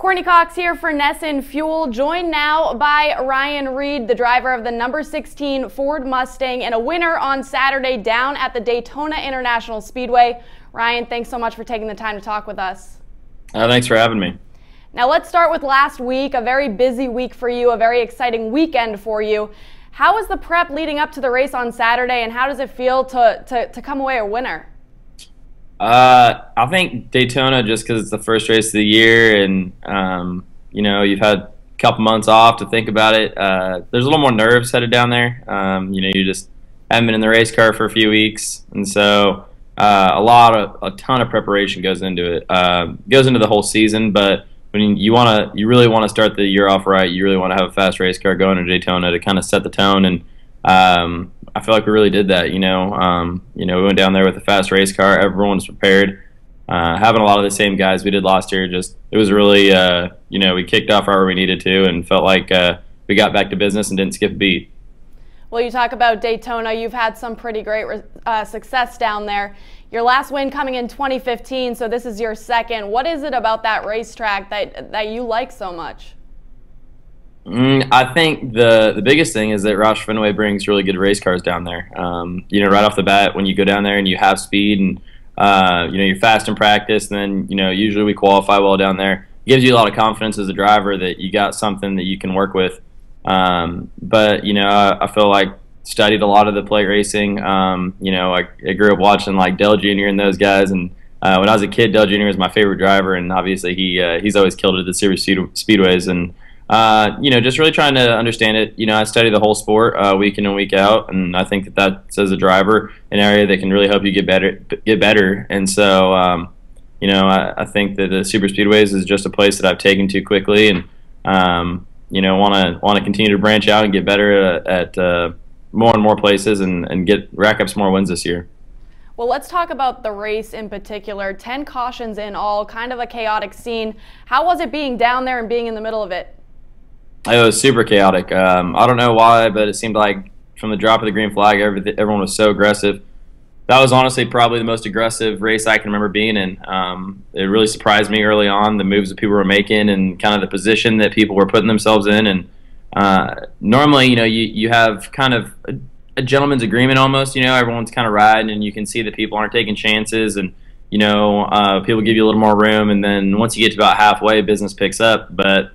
Courtney Cox here for NESN Fuel, joined now by Ryan Reed, the driver of the number 16 Ford Mustang and a winner on Saturday down at the Daytona International Speedway. Ryan, thanks so much for taking the time to talk with us. Thanks for having me. Now let's start with last week, a very busy week for you, a very exciting weekend for you. How was the prep leading up to the race on Saturday, and how does it feel to come away a winner? I think Daytona, just because it's the first race of the year and, you know, you've had a couple months off to think about it. There's a little more nerves headed down there. You know, you just haven't been in the race car for a few weeks. And so a ton of preparation goes into it. Goes into the whole season, but when you really want to start the year off right, you really want to have a fast race car going to Daytona to kind of set the tone. And I feel like we really did that. You know, we went down there with a fast race car. Everyone's prepared. Having a lot of the same guys we did last year, it was really, you know, we kicked off right where we needed to and felt like we got back to business and didn't skip a beat. Well, you talk about Daytona. You've had some pretty great success down there. Your last win coming in 2015, so this is your second. What is it about that racetrack that you like so much? I think the biggest thing is that Roush Fenway brings really good race cars down there. You know, right off the bat, when you go down there and you have speed and you know, you're fast in practice, and then, you know, usually we qualify well down there. It gives you a lot of confidence as a driver that you got something that you can work with. But you know, I feel like studied a lot of the plate racing. You know, I grew up watching like Dale Jr. and those guys, and when I was a kid, Dale Jr. was my favorite driver, and obviously he's always killed it at the series speedways. And you know, just really trying to understand it. You know, I study the whole sport week in and week out, and I think that's, as a driver, an area that can really help you get better. And so, you know, I think that the super speedways is just a place that I've taken to quickly, and you know, want to continue to branch out and get better at more and more places and rack up some more wins this year. Well, let's talk about the race in particular. 10 cautions in all, kind of a chaotic scene. How was it being down there and being in the middle of it? It was super chaotic. I don't know why, but it seemed like from the drop of the green flag, everyone was so aggressive. That was honestly probably the most aggressive race I can remember being in. It really surprised me early on, the moves that people were making and kind of the position that people were putting themselves in. And normally, you know, you have kind of a gentleman's agreement almost. You know, everyone's kind of riding, and you can see that people aren't taking chances, and you know, people give you a little more room, and then once you get to about halfway, business picks up. But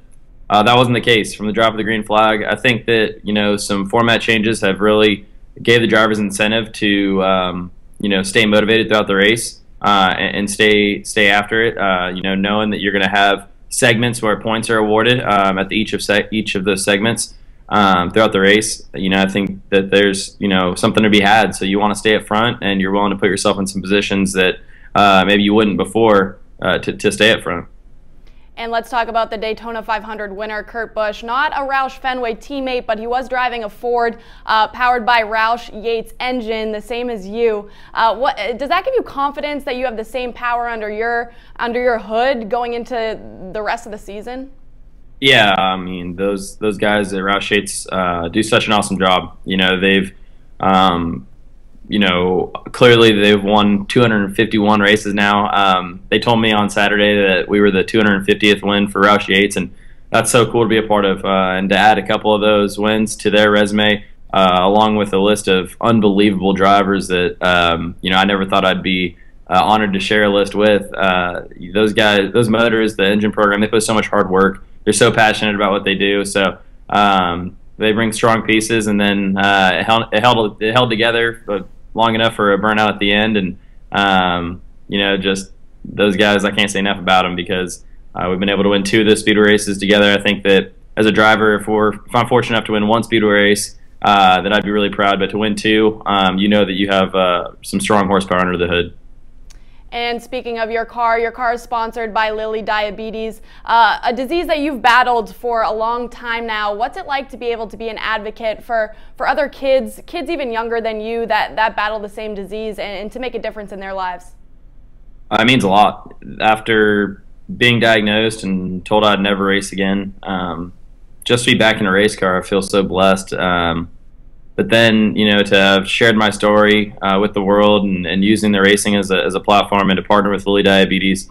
that wasn't the case from the drop of the green flag. I think that, you know, some format changes have really gave the drivers incentive to you know, stay motivated throughout the race and stay after it. You know, knowing that you're going to have segments where points are awarded at each of those segments throughout the race. You know, I think that there's, you know, something to be had. So you want to stay up front, and you're willing to put yourself in some positions that maybe you wouldn't before to stay up front. And let's talk about the Daytona 500 winner, Kurt Busch. Not a Roush Fenway teammate, but he was driving a Ford powered by Roush engine, the same as you. What does that give you confidence that you have the same power under your hood going into the rest of the season? Yeah, I mean, those guys at Roush Yates do such an awesome job. You know, they've you know, clearly they've won 251 races now. They told me on Saturday that we were the 250th win for Roush Yates, and that's so cool to be a part of, and to add a couple of those wins to their resume, along with a list of unbelievable drivers that, you know, I never thought I'd be honored to share a list with. Those guys, those motors, the engine program, they put so much hard work. They're so passionate about what they do. So they bring strong pieces, and then it held together long enough for a burnout at the end. And you know, just those guys, I can't say enough about them, because we've been able to win 2 of the speedway races together. I think that as a driver, if I'm fortunate enough to win 1 speedway race, that I'd be really proud. But to win 2, you know that you have some strong horsepower under the hood. And speaking of your car is sponsored by Lilly Diabetes, a disease that you've battled for a long time now. What's it like to be able to be an advocate for other kids even younger than you that battle the same disease, and to make a difference in their lives? It means a lot. After being diagnosed and told I'd never race again, just to be back in a race car, I feel so blessed. But then, you know, to have shared my story with the world and using the racing as a platform, and to partner with Lilly Diabetes,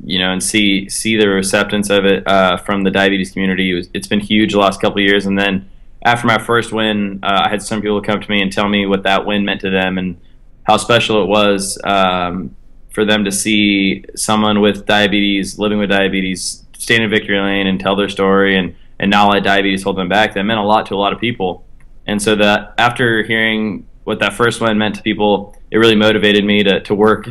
and see the acceptance of it from the diabetes community. It's been huge the last couple of years. And then after my first win, I had some people come to me and tell me what that win meant to them and how special it was for them to see someone with diabetes, living with diabetes, stand in victory lane and tell their story and not let diabetes hold them back. That meant a lot to a lot of people. And so that after hearing what that first win meant to people, it really motivated me to work,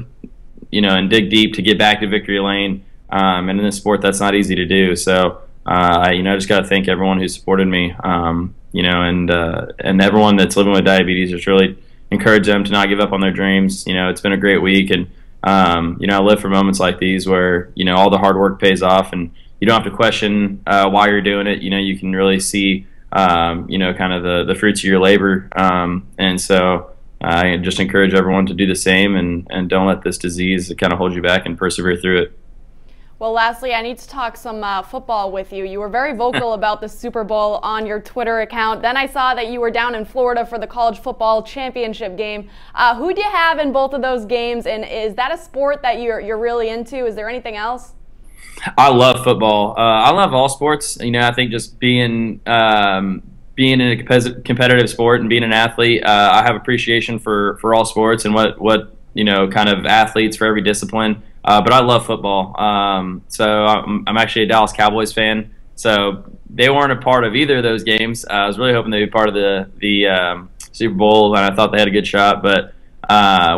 and dig deep to get back to victory lane. And in this sport, that's not easy to do. So, I just got to thank everyone who supported me, and everyone that's living with diabetes. Just really encourage them to not give up on their dreams. It's been a great week, and I live for moments like these where all the hard work pays off, and you don't have to question why you're doing it. You can really see kind of the fruits of your labor, and so I just encourage everyone to do the same and don't let this disease kind of hold you back and persevere through it. Well, lastly, I need to talk some football with you. You were very vocal about the Super Bowl on your Twitter account. Then I saw that you were down in Florida for the college football championship game. Who do you have in both of those games, and is that a sport that you're really into? Is there anything else? I love football. I love all sports. I think just being in a competitive sport and being an athlete, I have appreciation for all sports and what kind of athletes for every discipline. But I love football. So I'm actually a Dallas Cowboys fan. So they weren't a part of either of those games. I was really hoping they'd be part of the Super Bowl, and I thought they had a good shot. But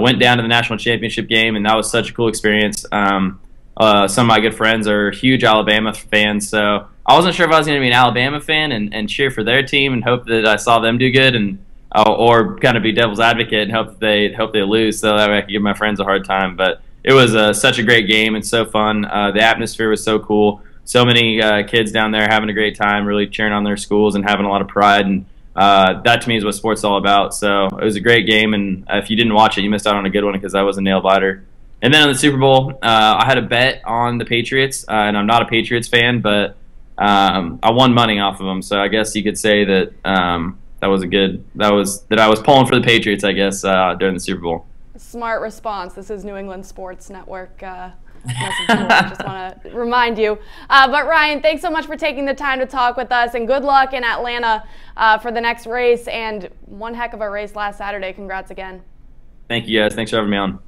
went down to the national championship game, and that was such a cool experience. Some of my good friends are huge Alabama fans, so I wasn't sure if I was going to be an Alabama fan and cheer for their team and hope that I saw them do good, and or kind of be devil's advocate and hope they lose, so that way I could give my friends a hard time. But it was such a great game and so fun. The atmosphere was so cool. So many kids down there having a great time, really cheering on their schools and having a lot of pride. And that to me is what sports is all about. So it was a great game, and if you didn't watch it, you missed out on a good one because that was a nail biter. And then on the Super Bowl, I had a bet on the Patriots, and I'm not a Patriots fan, but I won money off of them. So I guess you could say that that I was pulling for the Patriots, I guess, during the Super Bowl. Smart response. This is New England Sports Network. I just want to remind you. But Ryan, thanks so much for taking the time to talk with us, and good luck in Atlanta for the next race, and one heck of a race last Saturday. Congrats again. Thank you, guys. Thanks for having me on.